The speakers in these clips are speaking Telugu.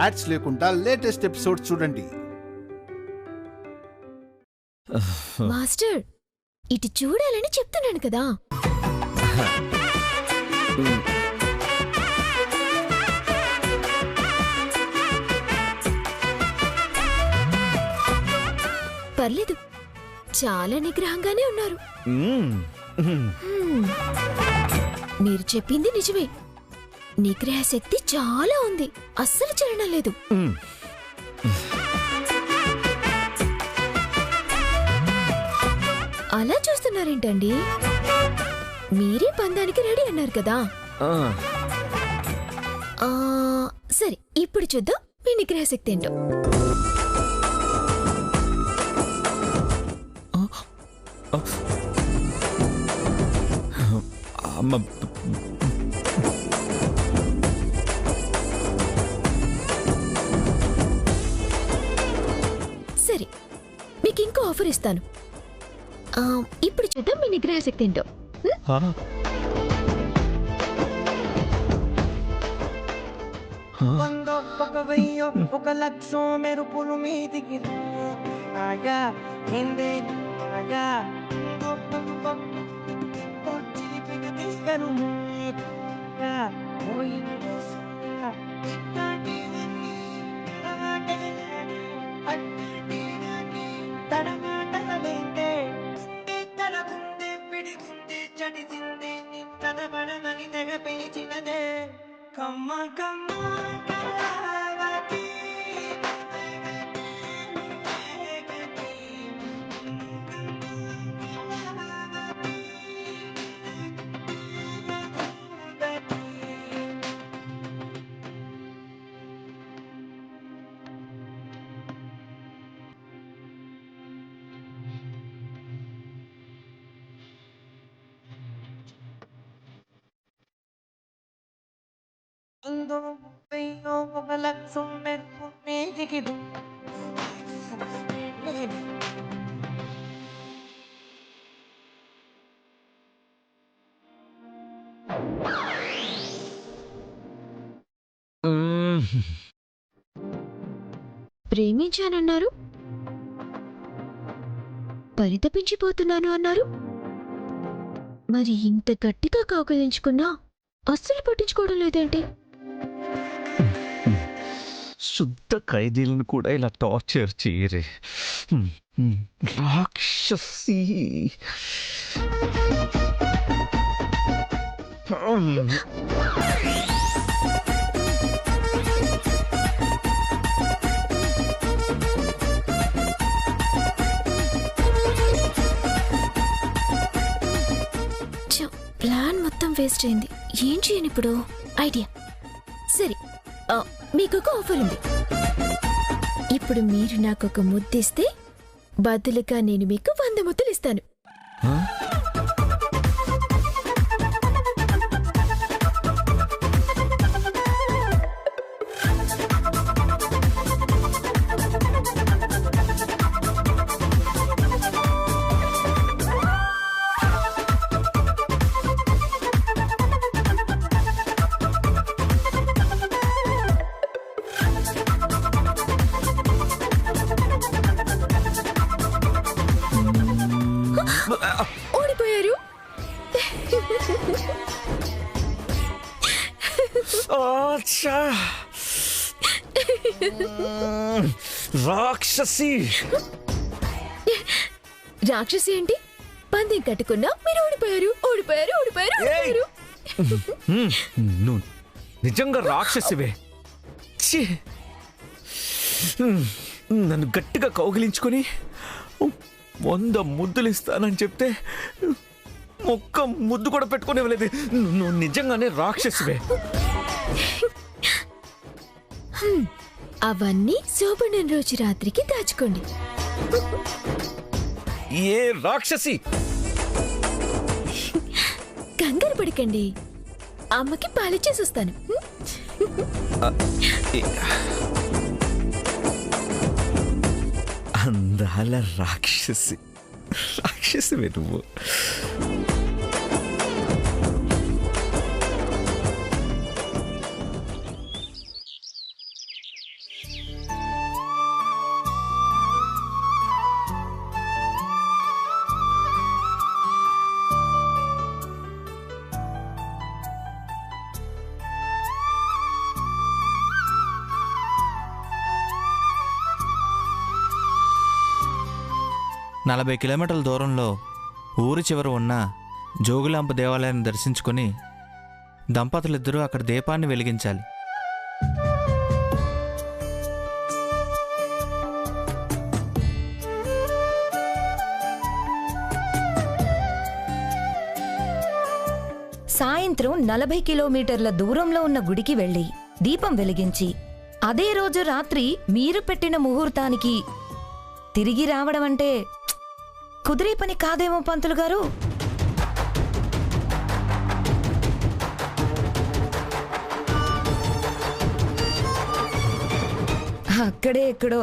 యాడ్స్ లేకుండా లేటెస్ట్ ఎపిసోడ్స్ చూడండి. మాస్టర్, ఇటు చూడాలని చెప్తున్నాను కదా. పర్లేదు, చాలా నిగ్రహంగానే ఉన్నారు. మీరు చెప్పింది నిజమే, నిగ్రహ శక్తి చాలా ఉంది, అస్సలు చలనం లేదు. అలా చూస్తున్నారేంటండి? మీరే పందానికి రెడీ అన్నారు కదా. సరే, ఇప్పుడు చూద్దాం మీ నిగ్రహ శక్తి ఏంటో. సరే, మీకు ఇంకో ఆఫర్ ఇస్తాను. ఇప్పుడు చూద్దాం మీ నిగ్రహ శక్తి ఏంటో. ప్రేమించానన్నారు, పరితపించిపోతున్నాను అన్నారు. మరి ఇంత గట్టిగా కౌగిలించుకున్నా అస్సలు పట్టించుకోవడం లేదేంటి? శుద్ధ ఖైదీలను కూడా ఇలా టార్చర్ చేయరే రాక్షసి. ప్లాన్ మొత్తం వేస్ట్ అయింది. ఏం చేయను ఇప్పుడు? ఐడియా. సరే, మీకు ఒక ఆఫర్ ఉంది. ఇప్పుడు మీరు నాకు ఒక ముద్దిస్తే బదులుగా నేను మీకు 100 ముద్దులు ఇస్తాను. ఓడిపోయారు. రాక్షసి. రాక్షసి ఏంటి? పందెం కట్టుకున్నా మీరు ఓడిపోయారు, ఓడిపోయారు, ఓడిపోయారు, ఓడిపోయారు. నువ్వు నిజంగా రాక్షసివే. నన్ను గట్టిగా కౌగిలించుకొని 100 ముద్దులు ఇస్తానని చెప్తే ఒక్క ముద్దు కూడా పెట్టుకునేవలేదు. నువ్వు నిజంగానే రాక్షసివే. అవన్నీ శోభనం రోజు రాత్రికి దాచుకోండి. ఏ రాక్షసి! కంగారు పడకండి, అమ్మకి పాలిచ్చేసి వస్తాను. అందాల రాక్షసి, రాక్షసివే నువ్వు. 40 కిలోమీటర్ల దూరంలో ఊరి చివర ఉన్న జోగులాంబ దేవాలయాన్ని దర్శించుకొని దంపతులిద్దరూ అక్కడ దీపాన్ని వెలిగించాలి. సాయంత్రం 40 కిలోమీటర్ల దూరంలో ఉన్న గుడికి వెళ్లి దీపం వెలిగించి అదే రోజు రాత్రి మీరు పెట్టిన ముహూర్తానికి తిరిగి రావడం అంటే కుదిరే పని కాదేమో పంతులు గారు. అక్కడే ఎక్కడో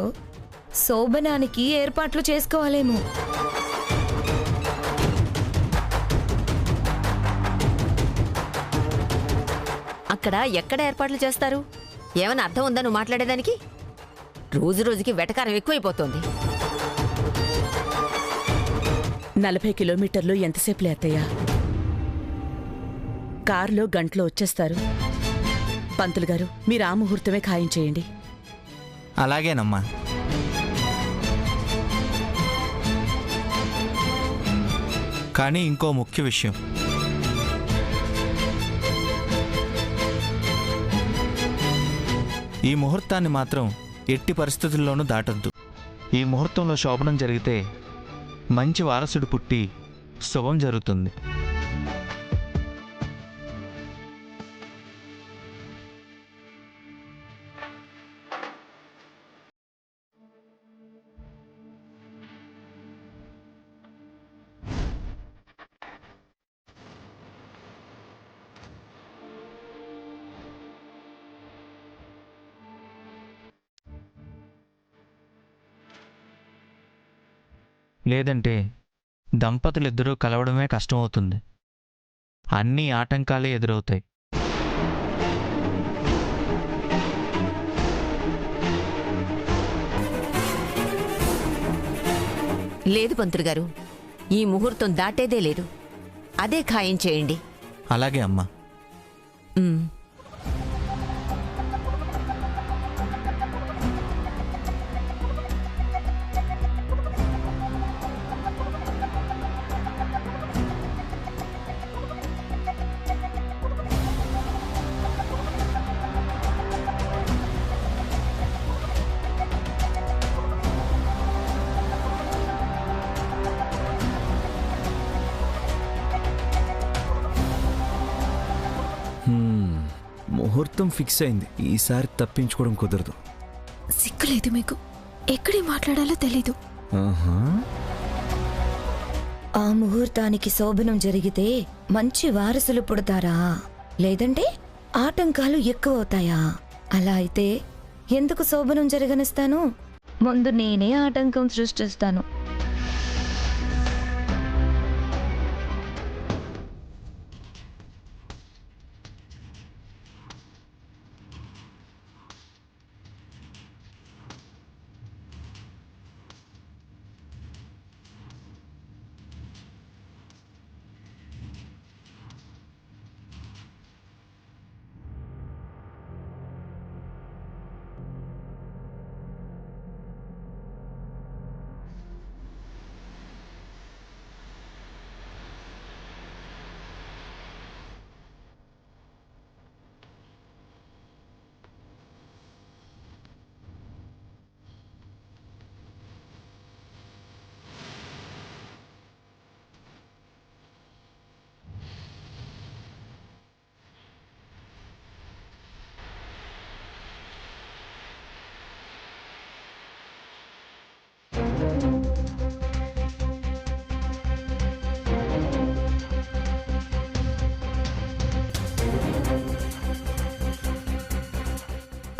శోభనానికి ఏర్పాట్లు చేసుకోవాలేమో. అక్కడ ఎక్కడ ఏర్పాట్లు చేస్తారు? ఏమైనా అర్థం ఉందా నువ్వు మాట్లాడేదానికి? రోజు రోజుకి వెటకారం ఎక్కువైపోతోంది. 40 కిలోమీటర్లు ఎంతసేపులే అత్తయ్య? కారులో గంటలో వచ్చేస్తారు. పంతులు గారు, మీరు ఆ ముహూర్తమే ఖాయం చేయండి. అలాగేనమ్మా. కానీ ఇంకో ముఖ్య విషయం. ఈ ముహూర్తాన్ని మాత్రం ఎట్టి పరిస్థితుల్లోనూ దాటొద్దు. ఈ ముహూర్తంలో శోభనం జరిగితే మంచి వారసుడు పుట్టి శుభం జరుగుతుంది. లేదంటే దంపతులిద్దరూ కలవడమే కష్టమవుతుంది. అన్ని ఆటంకాలే ఎదురవుతాయి. లేదు పంతులు గారు, ఈ ముహూర్తం దాటేదే లేదు. అదే ఖాయం చేయండి. అలాగే అమ్మా. ఉమ్. ముహూర్తం ఫిక్స్ అయింది. ఈసారి తప్పించుకోవడం కుదరదు. సిగ్గులేదు మీకు? ఎక్కడే మాట్లాడాలో తెలీదు. ఆ ముహూర్తానికి శోభనం జరిగితే మంచి వారసులు పుడతారా, లేదంటే ఆటంకాలు ఎక్కువవుతాయా? అలా అయితే ఎందుకు శోభనం జరగనిస్తాను? ముందు నేనే ఆటంకం సృష్టిస్తాను.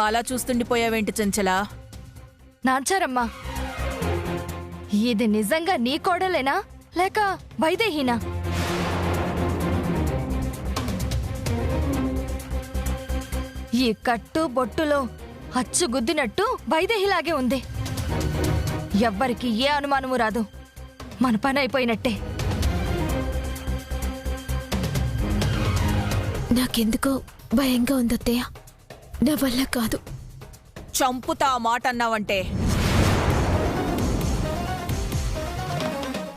అలా చూస్తుండిపోయావేంటి చెంచలా? నాచారమ్మా, ఇది నిజంగా నీ కోడలేనా లేక వైదేహీనా? ఈ కట్టు బొట్టులో అచ్చు గుద్దినట్టు వైదేహిలాగే ఉంది. ఎవ్వరికి ఏ అనుమానము రాదు. మన పని అయిపోయినట్టే. నాకెందుకో భయంగా ఉందత్తయ్య. నా వల్ల కాదు. చంపుతా మాట అన్నావంటే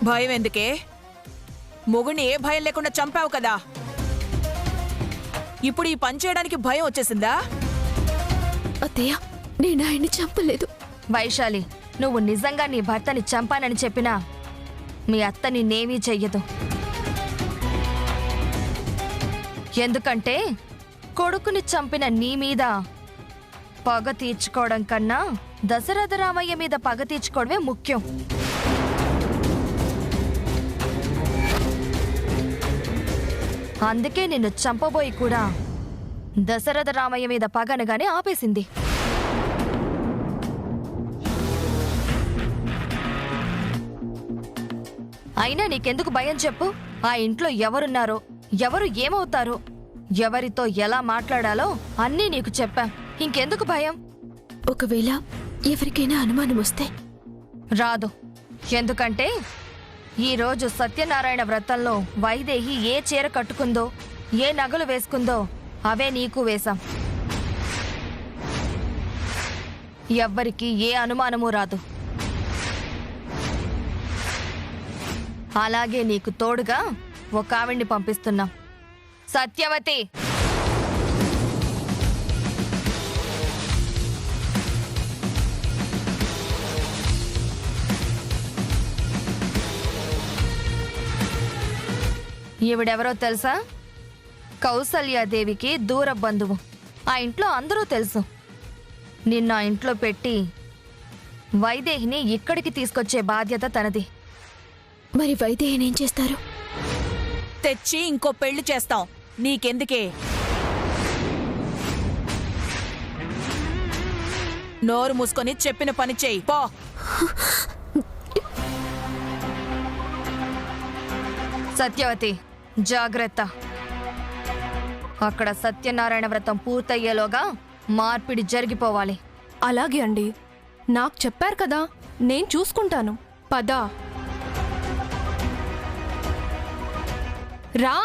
భయం ఎందుకే? మొగుణ్ణి ఏ భయం లేకుండా చంపావు కదా, ఇప్పుడు ఈ పని చేయడానికి భయం వచ్చేసిందా? అత్తయ్య, నేను ఆయన్ని చంపలేదు. వైశాలి, నువ్వు నిజంగా నీ భర్తని చంపానని చెప్పినా మీ అత్త నిన్నేమీ చెయ్యదు. ఎందుకంటే కొడుకుని చంపిన నీ మీద పగ తీర్చుకోవడం కన్నా దశరథ రామయ్య మీద పగ తీర్చుకోవడమే ముఖ్యం. అందుకే నిన్ను చంపబోయి కూడా దశరథ రామయ్య మీద పగనగానే ఆపేసింది. అయినా నీకెందుకు భయం చెప్పు? ఆ ఇంట్లో ఎవరున్నారో, ఎవరు ఏమవుతారో, ఎవరితో ఎలా మాట్లాడాలో అన్నీ నీకు చెప్పాం. ఇంకెందుకు భయం? ఒకవేళ ఎవరికైనా అనుమానం వస్తే? రాదు. ఎందుకంటే ఈరోజు సత్యనారాయణ వ్రతంలో వైదేహి ఏ చీర కట్టుకుందో, ఏ నగలు వేసుకుందో అవే నీకు వేశాం. ఎవ్వరికి ఏ అనుమానమూ రాదు. అలాగే నీకు తోడుగా ఒక ఆవిడ్ని పంపిస్తున్నాం, సత్యవతి. ఈవిడెవరో తెలుసా? కౌసల్యాదేవికి దూర బంధువు. ఆ ఇంట్లో అందరూ తెలుసు. నిన్న ఆ ఇంట్లో పెట్టి వైదేహిని ఇక్కడికి తీసుకొచ్చే బాధ్యత తనది. మరి వైదేహిని ఏం చేస్తారు? తెచ్చి ఇంకో పెళ్లి చేస్తాం. నీకెందుకే? నోరు మూసుకొని చెప్పిన పని చెయ్యి పో. సత్యవతి, జాగ్రత్త. అక్కడ సత్యనారాయణ వ్రతం పూర్తయ్యేలోగా మార్పిడి జరిగిపోవాలి. అలాగే అండి, నాకు చెప్పారు కదా, నేను చూసుకుంటాను. పదా రా.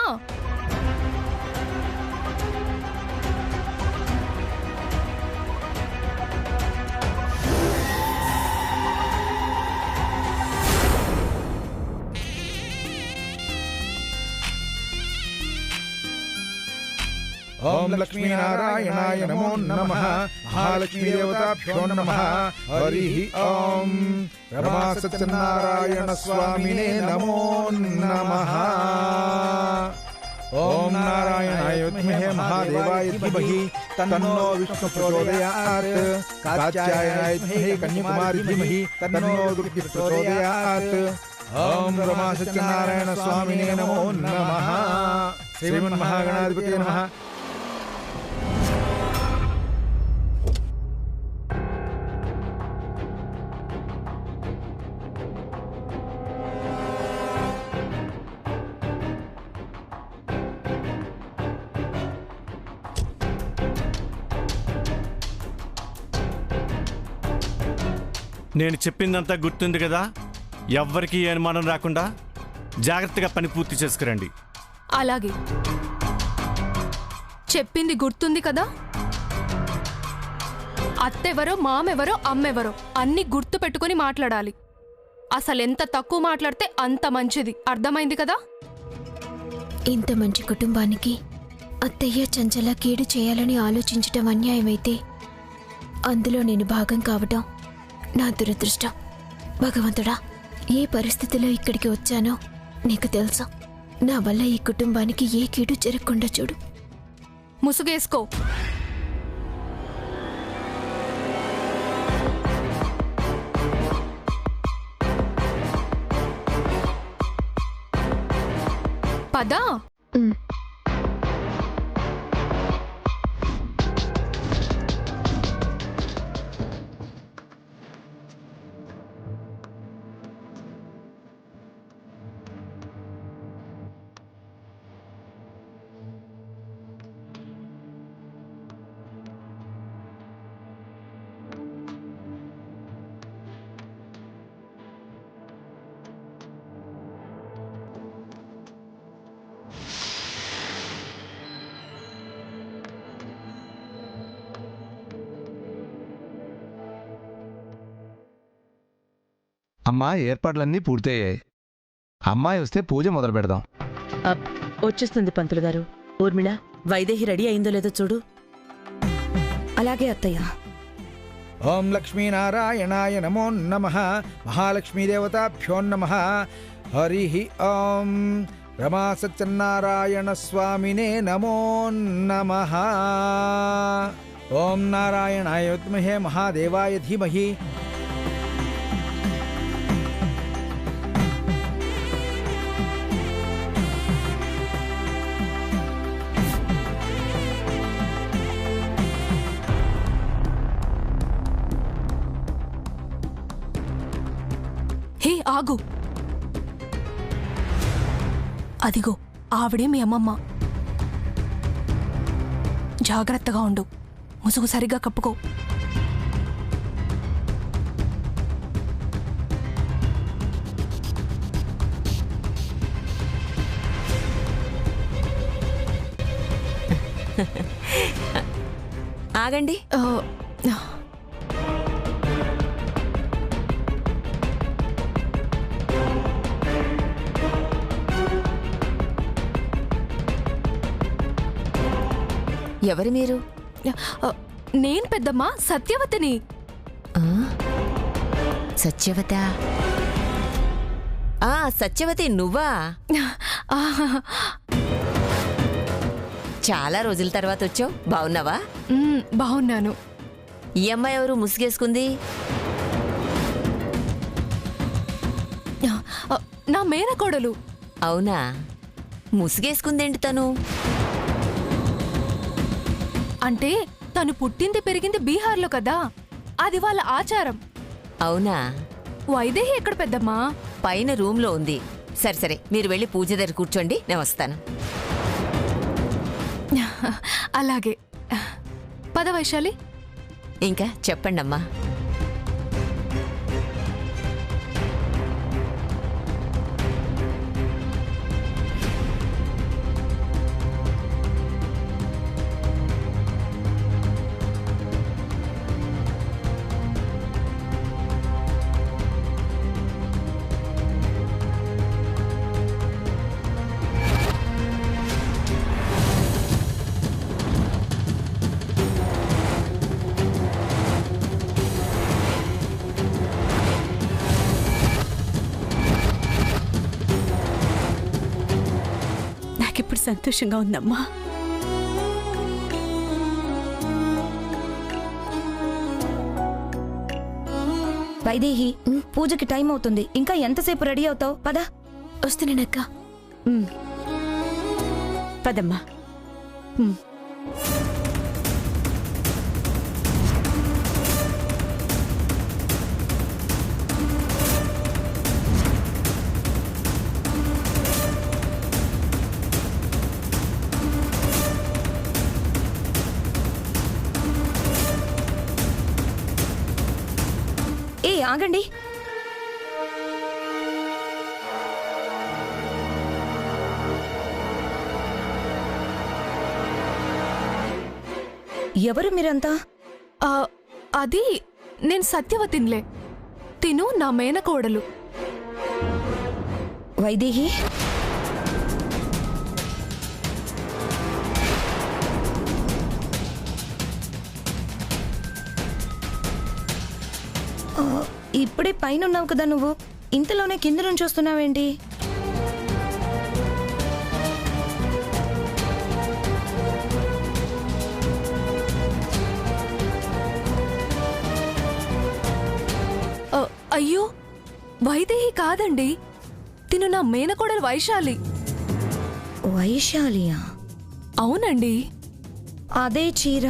ఓం లక్ష్మీనారాయణాయ నమో నమః. మహాలక్ష్మీ దేవతాభ్యో నమః. హరి ఓం రమా సత్యనారాయణ స్వామినే నమో నమః. ఓం నారాయణాయ విద్మహే మహాదేవాయ ధీమహి తన్నో విష్ణు ప్రచోదయాత్. కాత్యాయనాయ విద్మహే కన్యాకుమారి ధీమహి తన్నో దుర్గి ప్రచోదయాత్. ఓం రమా సత్యనారాయణ స్వామినే నమో నమః. శ్రీమన్మహాగణాధిపతే నమః. నేను చెప్పిందంతా గుర్తుంది కదా? ఎవ్వరికీ ఏ అనుమానం రాకుండా జాగ్రత్తగా పని పూర్తి చేసుకురండి. అలాగే. చెప్పింది గుర్తుంది కదా? అత్తెవరో, మామెవరో, అమ్మెవరో అన్ని గుర్తు పెట్టుకుని మాట్లాడాలి. అసలెంత తక్కువ మాట్లాడితే అంత మంచిది. అర్థమైంది కదా? ఇంత మంచి కుటుంబానికి అత్తయ్య చంచల కీడు చేయాలని ఆలోచించటం అన్యాయమైతే అందులో నేను భాగం కావటం నా దురదృష్టం. భగవంతుడా, ఏ పరిస్థితిలో ఇక్కడికి వచ్చానో నీకు తెలుసు. నా వల్ల ఈ కుటుంబానికి ఏ కీడు జరగకుండా చూడు. ముసుగేసుకో. పదా. అమ్మా, ఏర్పాట్లన్నీ పూర్తయ్యాయి. అమ్మాయి వస్తే పూజ మొదలు పెడదాం. వచ్చేస్తుంది పంతులు గారు. ఊర్మిళ, వైదేహి రెడీ అయిందో లేదో చూడు. అలాగే అత్తయ్య. ఓం లక్ష్మీనారాయణాయ నమో నమః. మహాలక్ష్మీదేవతాభ్యో నమః. హరి ఓం రమా సత్యనారాయణ స్వామినే నమో నమః. ఓం నారాయణాయ విద్మహే మహాదేవాయ ధీమహి. హే ఆగు. అదిగో ఆవిడే మీ అమ్మమ్మ. జాగ్రత్తగా ఉండు. ముసుగు సరిగ్గా కప్పుకో. ఆగండి. ఎవరు మీరు? నేను పెద్దమ్మా సత్యవతిని. సత్యవత? సత్యవతి నువ్వా? చాలా రోజుల తర్వాత వచ్చావు. బాగున్నావా? బాగున్నాను. ఈ అమ్మాయి ఎవరు ముసుగేసుకుంది? నా మేనకోడలు. అవునా? ముసుగేసుకుందేంటి తను? అంటే తను పుట్టింది పెరిగింది బీహార్లో కదా, అది వాళ్ళ ఆచారం. అవునా? వైదేహి ఎక్కడ పెద్దమ్మా? పైన రూమ్లో ఉంది. సరే సరే, మీరు వెళ్ళి పూజ దగ్గర కూర్చోండి, నేను వస్తాను. అలాగే. పద వైశాలి. ఇంకా చెప్పండి అమ్మా. నాకిప్పుడు సంతోషంగా ఉందమ్మా. వైదేహి, పూజకి టైం అవుతుంది. ఇంకా ఎంతసేపు రెడీ అవుతావు? పద. వస్తున్నానక్క. పదమ్మా. ఆగండి. ఎవరు మీరంతా? అది నేను సత్యవతిన్లే. తిను నా మేనకోడలు. వైదేహి, ఇప్పుడే పైన ఉన్నావు కదా నువ్వు, ఇంతలోనే కింద నుంచి వస్తున్నావేంటి? అయ్యో, వైదేహి కాదండి, తిను నా మేనకోడలు వైశాలి. వైశాలియా? అవునండి. అదే చీర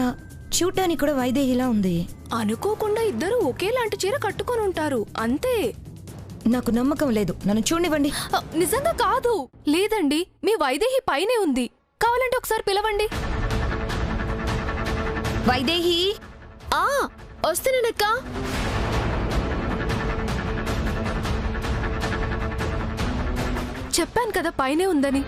చూడటానికి కూడా వైదేహిలా ఉంది. అనుకోకుండా ఇద్దరు ఒకేలాంటి చీర కట్టుకొని ఉంటారు, అంతే. నాకు నమ్మకం లేదు, నన్ను చూడనివ్వండి. నిజంగా కాదు. లేదండి, మీ వైదేహి పైనే ఉంది. కావాలంటే ఒకసారి పిలవండి. వైదేహి, వస్తున్నానక్క. చెప్పాను కదా పైనే ఉందని.